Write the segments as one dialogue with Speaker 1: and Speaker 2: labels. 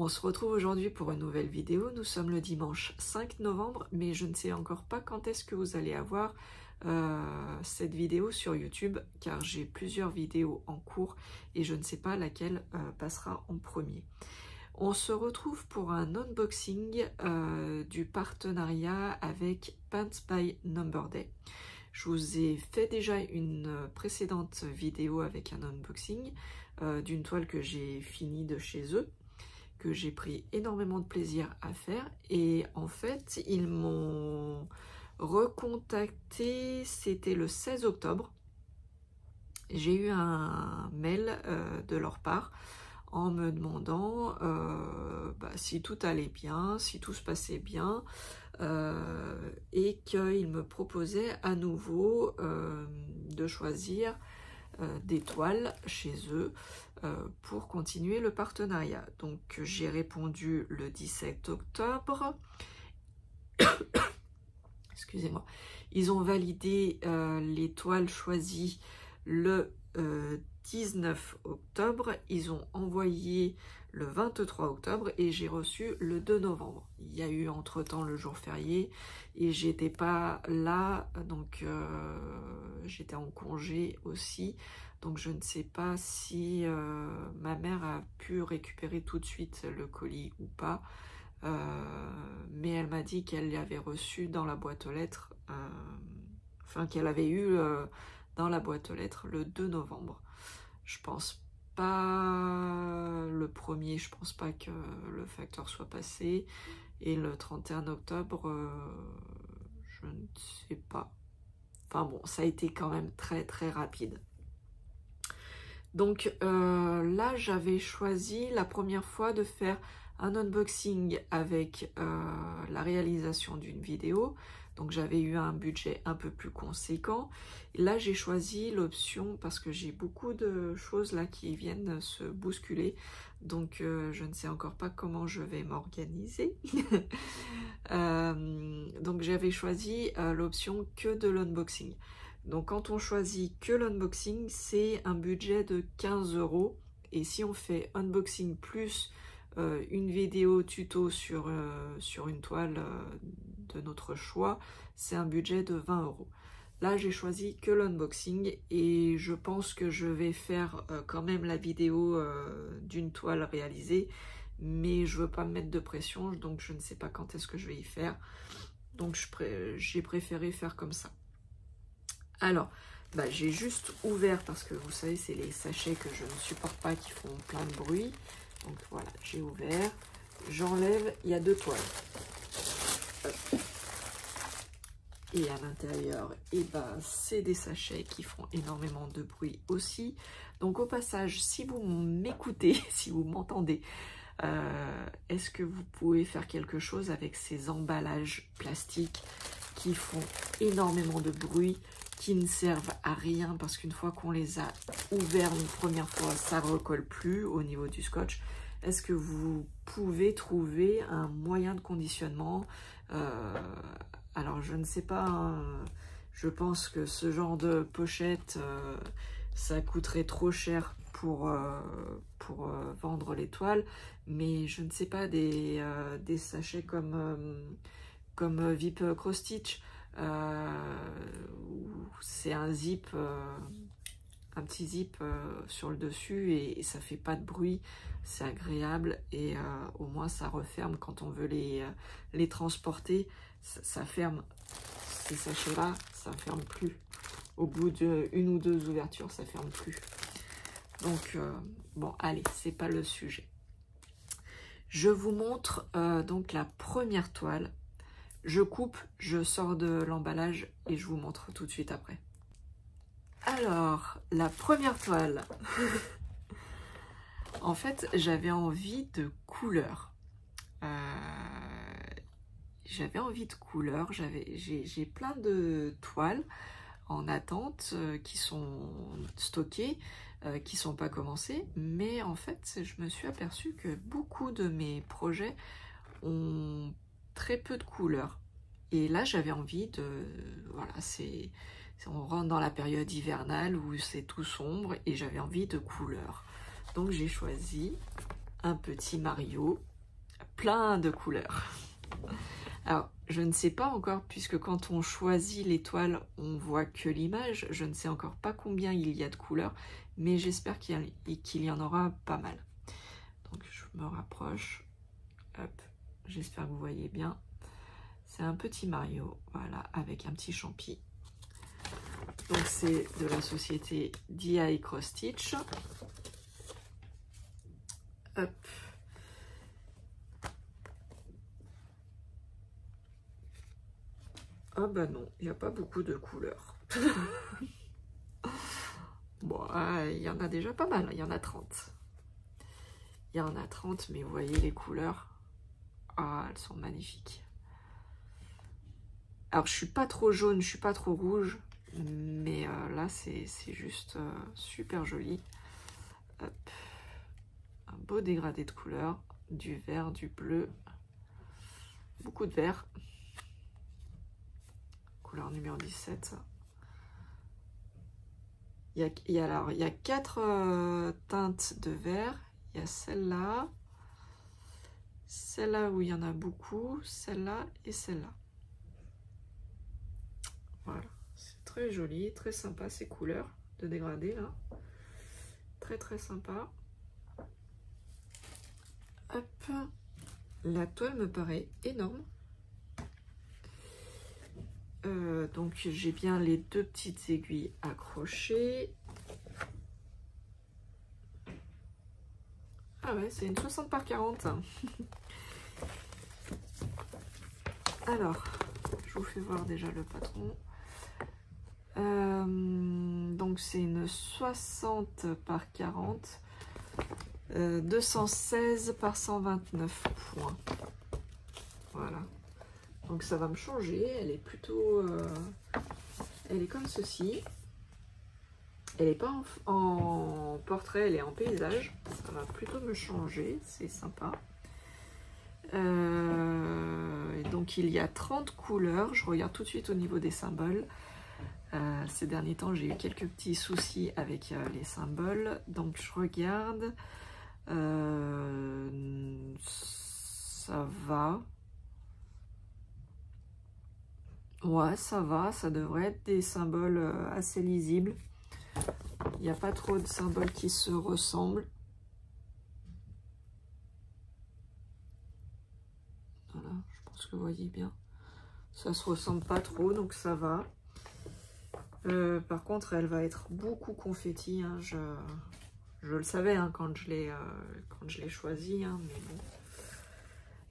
Speaker 1: On se retrouve aujourd'hui pour une nouvelle vidéo. Nous sommes le dimanche 5 novembre, mais je ne sais encore pas quand est-ce que vous allez avoir cette vidéo sur YouTube, car j'ai plusieurs vidéos en cours et je ne sais pas laquelle passera en premier. On se retrouve pour un unboxing du partenariat avec Pants by Number Day. Je vous ai fait déjà une précédente vidéo avec un unboxing d'une toile que j'ai finie de chez eux, que j'ai pris énormément de plaisir à faire, et en fait ils m'ont recontacté, c'était le 16 octobre. J'ai eu un mail de leur part en me demandant si tout allait bien, si tout se passait bien, et qu'ils me proposaient à nouveau de choisir des toiles chez eux pour continuer le partenariat. Donc j'ai répondu le 17 octobre. Excusez-moi. Ils ont validé les toiles choisies le 19 octobre. Ils ont envoyé le 23 octobre et j'ai reçu le 2 novembre. Il y a eu entre-temps le jour férié et j'étais pas là, donc j'étais en congé aussi. Donc je ne sais pas si ma mère a pu récupérer tout de suite le colis ou pas. Mais elle m'a dit qu'elle l'avait reçu dans la boîte aux lettres, enfin qu'elle avait eu dans la boîte aux lettres le 2 novembre. Je pense pas le premier, je pense pas que le facteur soit passé, et le 31 octobre, je ne sais pas. Enfin bon, ça a été quand même très très rapide. Donc là, j'avais choisi la première fois de faire un unboxing avec la réalisation d'une vidéo. Donc j'avais eu un budget un peu plus conséquent. Et là, j'ai choisi l'option parce que j'ai beaucoup de choses là qui viennent se bousculer. Donc je ne sais encore pas comment je vais m'organiser. Donc j'avais choisi l'option que de l'unboxing. Donc quand on choisit que l'unboxing, c'est un budget de 15 €. Et si on fait unboxing plus une vidéo tuto sur une toile de notre choix, c'est un budget de 20 €. Là, j'ai choisi que l'unboxing et je pense que je vais faire quand même la vidéo d'une toile réalisée, mais je veux pas me mettre de pression, donc je ne sais pas quand est-ce que je vais y faire. Donc j'ai préféré faire comme ça. Alors, j'ai juste ouvert parce que vous savez, c'est les sachets que je ne supporte pas qui font plein de bruit. Donc voilà, j'ai ouvert, j'enlève, il y a 2 toiles. Et à l'intérieur, c'est des sachets qui font énormément de bruit aussi. Donc au passage, si vous m'écoutez, si vous m'entendez, est-ce que vous pouvez faire quelque chose avec ces emballages plastiques qui font énormément de bruit, qui ne servent à rien parce qu'une fois qu'on les a ouverts une première fois, ça ne recolle plus au niveau du scotch. Est-ce que vous pouvez trouver un moyen de conditionnement? Alors je ne sais pas, hein, je pense que ce genre de pochette, ça coûterait trop cher pour vendre les toiles, mais je ne sais pas, des sachets comme Vip Cross Stitch, c'est un zip, un petit zip sur le dessus et ça fait pas de bruit, c'est agréable et au moins ça referme quand on veut les transporter, ça ferme. Ces sachets là, ça ferme plus. Au bout d'une ou deux ouvertures, ça ferme plus. Donc bon, allez, c'est pas le sujet. Je vous montre donc la première toile. Je coupe, je sors de l'emballage et je vous montre tout de suite après. Alors, la première toile. En fait, j'avais envie de couleurs. J'ai plein de toiles en attente qui sont stockées, qui sont pas commencées. Mais en fait, je me suis aperçue que beaucoup de mes projets ont très peu de couleurs. Et là, j'avais envie de... Voilà, on rentre dans la période hivernale où c'est tout sombre et j'avais envie de couleurs. Donc j'ai choisi un petit Mario plein de couleurs. Alors, je ne sais pas encore, puisque quand on choisit l'étoile, on voit que l'image. Je ne sais encore pas combien il y a de couleurs, mais j'espère qu'il y en aura pas mal. Donc, je me rapproche. Hop, j'espère que vous voyez bien. C'est un petit Mario, voilà, avec un petit champi. Donc, c'est de la société DI Cross Stitch. Hop. Ah bah non, il n'y a pas beaucoup de couleurs. Bon, il y en a déjà pas mal, il y en a 30. Il y en a 30, mais vous voyez les couleurs. Ah, elles sont magnifiques. Alors, je suis pas trop jaune, je suis pas trop rouge, mais là, c'est juste super joli. Hop. Un beau dégradé de couleurs, du vert, du bleu, beaucoup de vert. Couleur numéro 17. Il y a 4 teintes de vert. Il y a celle-là, celle-là où il y en a beaucoup, celle-là et celle-là. Voilà, c'est très joli, très sympa ces couleurs de dégradé là. Très très sympa. Hop, la toile me paraît énorme. Donc j'ai bien les 2 petites aiguilles accrochées. Ah ouais, c'est une 60 par 40. Alors, je vous fais voir déjà le patron. Donc c'est une 60 par 40, 216 par 129 points. Voilà. Donc ça va me changer. Elle est plutôt... elle est comme ceci. Elle n'est pas en portrait, elle est en paysage. Ça va plutôt me changer. C'est sympa. Donc il y a 30 couleurs. Je regarde tout de suite au niveau des symboles. Ces derniers temps, j'ai eu quelques petits soucis avec les symboles. Donc je regarde. Ça va. Ouais, ça va. Ça devrait être des symboles assez lisibles. Il n'y a pas trop de symboles qui se ressemblent. Voilà, je pense que vous voyez bien. Ça se ressemble pas trop, donc ça va. Par contre, elle va être beaucoup confetti. Hein, je le savais hein, quand je l'ai choisi, hein, mais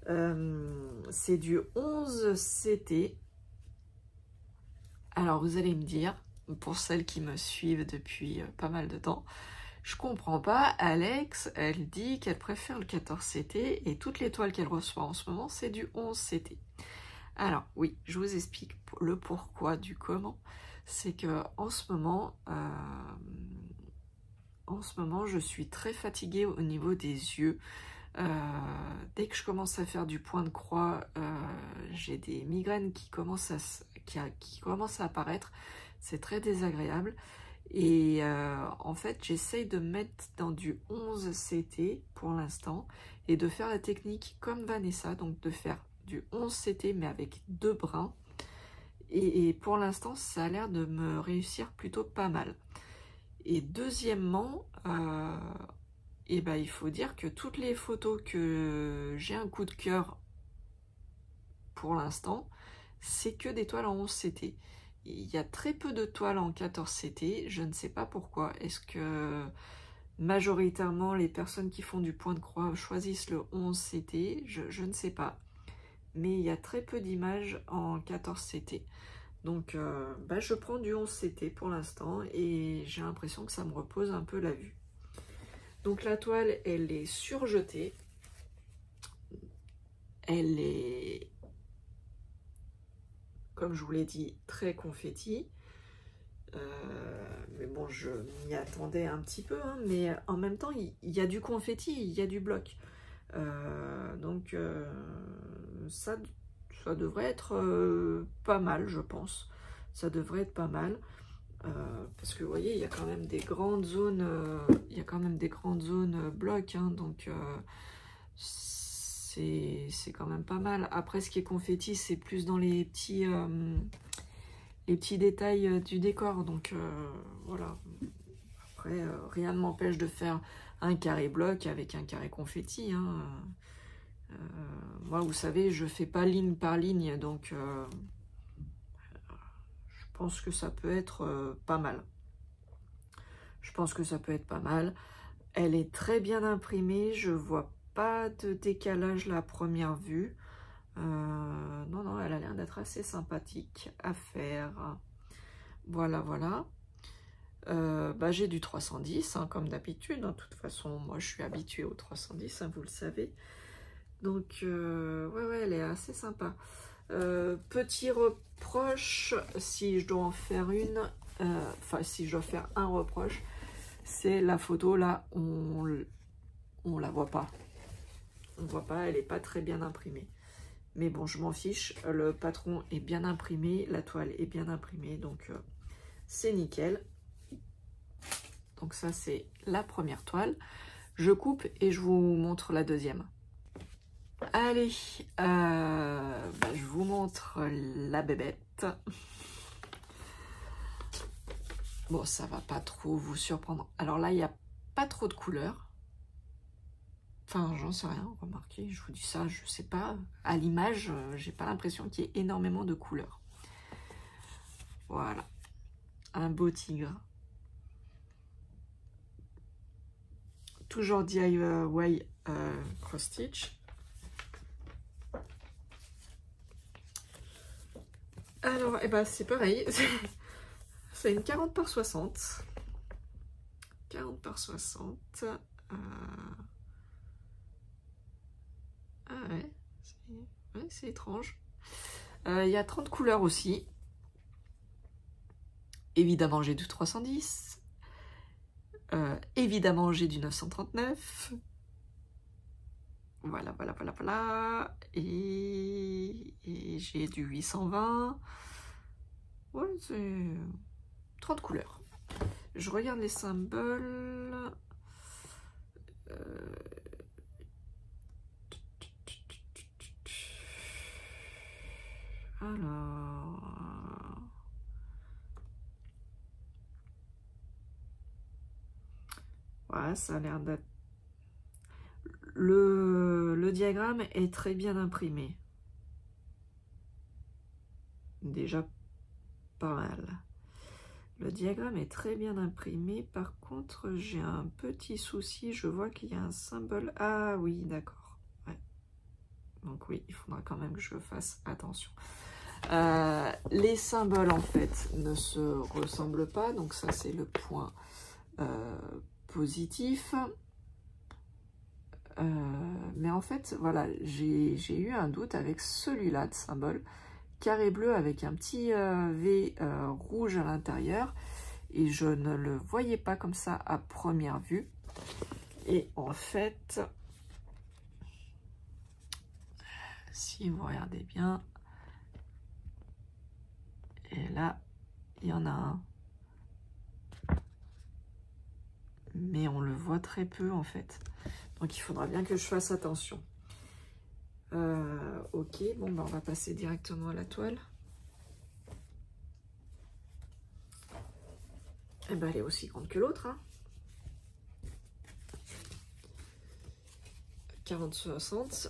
Speaker 1: bon. C'est du 11 CT. Alors, vous allez me dire, pour celles qui me suivent depuis pas mal de temps, je comprends pas. Alex, elle dit qu'elle préfère le 14 CT et toutes les toiles qu'elle reçoit en ce moment, c'est du 11 CT. Alors, oui, je vous explique le pourquoi du comment. C'est que en ce moment, je suis très fatiguée au niveau des yeux. Dès que je commence à faire du point de croix, j'ai des migraines qui commencent à apparaître. C'est très désagréable. Et en fait, j'essaye de mettre dans du 11 CT pour l'instant et de faire la technique comme Vanessa, donc de faire du 11 CT mais avec 2 brins. Et pour l'instant, ça a l'air de me réussir plutôt pas mal. Et deuxièmement, il faut dire que toutes les photos que j'ai un coup de cœur pour l'instant, c'est que des toiles en 11 CT. Il y a très peu de toiles en 14 CT, je ne sais pas pourquoi. Est-ce que majoritairement les personnes qui font du point de croix choisissent le 11 CT? Je ne sais pas. Mais il y a très peu d'images en 14 CT. Donc je prends du 11 CT pour l'instant et j'ai l'impression que ça me repose un peu la vue. Donc la toile, elle est surjetée. Elle est, comme je vous l'ai dit, très confetti. Mais bon, je m'y attendais un petit peu. Hein, mais en même temps, il y a du confetti, il y a du bloc. Donc ça devrait être pas mal, je pense. Ça devrait être pas mal. Parce que vous voyez, il y a quand même des grandes zones, blocs, hein, donc c'est quand même pas mal. Après, ce qui est confetti, c'est plus dans les petits détails du décor. Donc, voilà. Après, rien ne m'empêche de faire un carré bloc avec un carré confetti. Hein. Moi, vous savez, je fais pas ligne par ligne, donc je pense que ça peut être pas mal. Je pense que ça peut être pas mal. Elle est très bien imprimée, je vois pas de décalage là à première vue. Non, non, elle a l'air d'être assez sympathique à faire. Voilà, voilà. Bah, j'ai du 310, hein, comme d'habitude. De toute façon, moi, je suis habituée au 310, hein, vous le savez. Donc, ouais, elle est assez sympa. Petit reproche, si je dois en faire une, enfin, si je dois faire un reproche, c'est la photo, là, on la voit pas. On voit pas, elle est pas très bien imprimée. Mais bon, je m'en fiche, le patron est bien imprimé, la toile est bien imprimée, donc c'est nickel. Donc ça, c'est la première toile. Je coupe et je vous montre la deuxième. Allez, bah, je vous montre la bébête. Bon, ça va pas trop vous surprendre. Alors là, il n'y a pas trop de couleurs. Enfin, j'en sais rien, remarquez, je vous dis ça, je sais pas. À l'image, j'ai pas l'impression qu'il y ait énormément de couleurs. Voilà, un beau tigre. Toujours DIY cross stitch. Alors, eh ben, c'est pareil. C'est une 40 par 60. 40 par 60. Ah ouais, c'est étrange. Il y a 30 couleurs aussi. Évidemment, j'ai du 310. Évidemment, j'ai du 939. Voilà, voilà, voilà, voilà. Et j'ai du 820. Ouais, c'est 30 couleurs. Je regarde les symboles. Alors... Ouais, ça a l'air d'être... Le diagramme est très bien imprimé. Déjà pas mal. Le diagramme est très bien imprimé. Par contre, j'ai un petit souci. Je vois qu'il y a un symbole. Ah oui, d'accord. Ouais. Donc oui, il faudra quand même que je fasse attention. Les symboles, en fait, ne se ressemblent pas. Donc ça, c'est le point positif. Mais en fait, voilà, j'ai eu un doute avec celui-là de symbole. Carré bleu avec un petit V rouge à l'intérieur. Et je ne le voyais pas comme ça à première vue. Et en fait, si vous regardez bien, et là, il y en a un. Mais on le voit très peu en fait. Donc il faudra bien que je fasse attention. Ok, bon, bah, on va passer directement à la toile. Et ben, elle est aussi grande que l'autre. Hein. 40-60.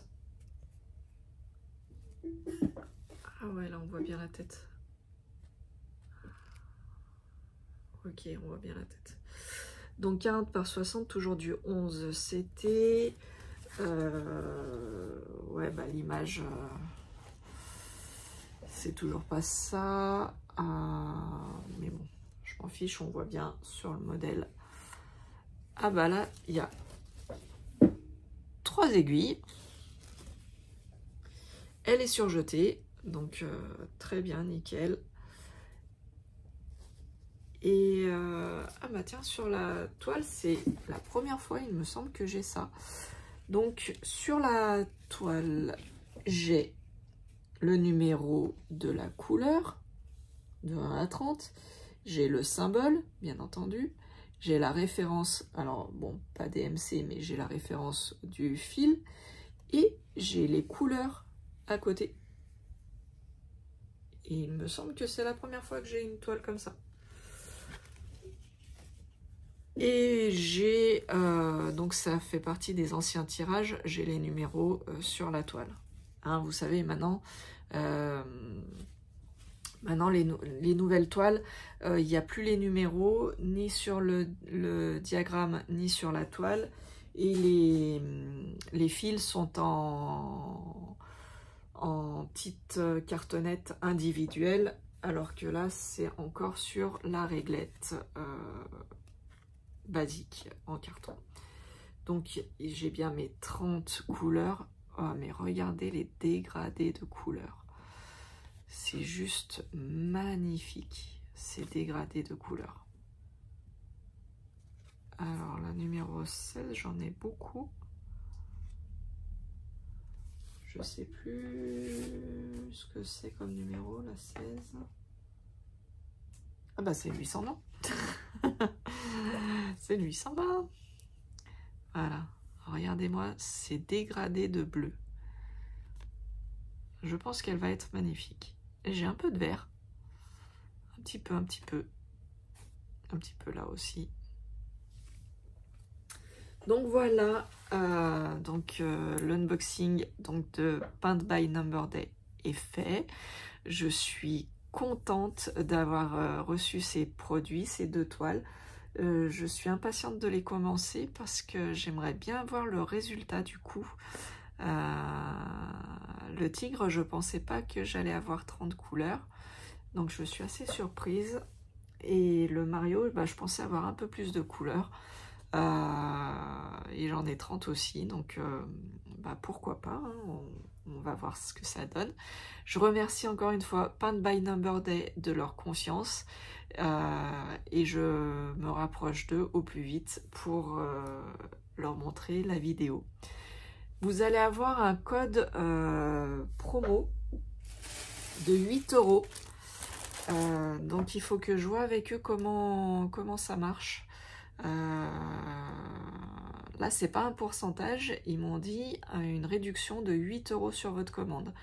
Speaker 1: Ah ouais, là on voit bien la tête. Ok, on voit bien la tête. Donc 40 par 60, toujours du 11. C'était... ouais, bah l'image... c'est toujours pas ça. Mais bon, je m'en fiche, on voit bien sur le modèle. Ah bah là, il y a 3 aiguilles. Elle est surjetée, donc très bien, nickel. Et ah bah tiens, sur la toile, c'est la première fois, il me semble que j'ai ça. Donc sur la toile, j'ai le numéro de la couleur, de 1 à 30. J'ai le symbole, bien entendu. J'ai la référence, alors bon, pas DMC, mais j'ai la référence du fil. Et j'ai les couleurs à côté. Et il me semble que c'est la première fois que j'ai une toile comme ça. Et j'ai, donc ça fait partie des anciens tirages, j'ai les numéros sur la toile. Hein, vous savez, maintenant les nouvelles toiles, il n'y a plus les numéros, ni sur le diagramme, ni sur la toile. Et les fils sont en petites cartonnettes individuelles, alors que là, c'est encore sur la réglette basique en carton. Donc, j'ai bien mes 30 couleurs. Oh, mais regardez les dégradés de couleurs. C'est juste magnifique, ces dégradés de couleurs. Alors, la numéro 16, j'en ai beaucoup. Je sais plus ce que c'est comme numéro, la 16. Ah bah c'est 820. C'est 820. Voilà. Regardez-moi ces dégradés de bleu. Je pense qu'elle va être magnifique. Et j'ai un peu de vert. Un petit peu, un petit peu. Un petit peu là aussi. Donc voilà, l'unboxing de Paint by Number Day est fait. Je suis contente d'avoir reçu ces produits, ces 2 toiles. Je suis impatiente de les commencer parce que j'aimerais bien voir le résultat du coup. Le tigre, je pensais pas que j'allais avoir 30 couleurs, donc je suis assez surprise. Et le Mario, bah, je pensais avoir un peu plus de couleurs. Et j'en ai 30 aussi, donc bah, pourquoi pas, hein, on va voir ce que ça donne. Je remercie encore une fois Paint by Number Day de leur confiance et je me rapproche d'eux au plus vite pour leur montrer la vidéo. Vous allez avoir un code promo de 8 €. Donc il faut que je vois avec eux comment ça marche. Là c'est pas un pourcentage, ils m'ont dit une réduction de 8 € sur votre commande.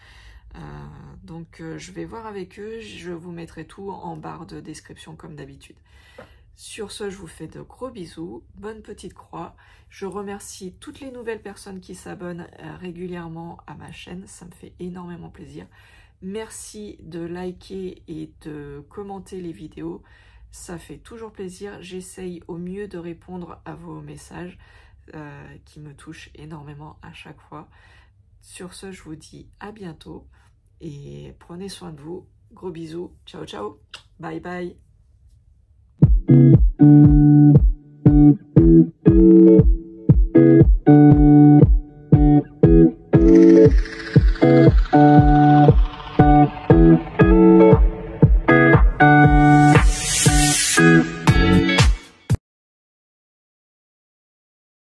Speaker 1: Donc je vais voir avec eux, je vous mettrai tout en barre de description comme d'habitude. Sur ce, je vous fais de gros bisous, bonne petite croix. Je remercie toutes les nouvelles personnes qui s'abonnent régulièrement à ma chaîne, ça me fait énormément plaisir. Merci de liker et de commenter les vidéos, ça fait toujours plaisir. J'essaye au mieux de répondre à vos messages qui me touchent énormément à chaque fois. Sur ce, je vous dis à bientôt et prenez soin de vous. Gros bisous, ciao ciao, bye bye.